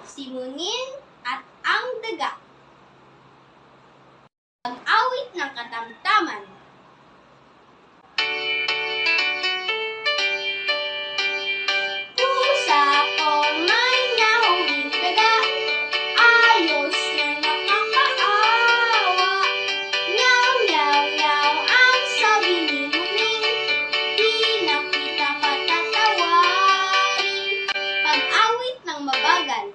Simungin at ang daga. Pag-awit ng katamtaman. Pusa ko may nahuling daga, ayos na nakakaawa. Nyaw, nyaw, nyaw ang sabi ni Muning, di na kita patatawarin. Pag-awit ng mabagal.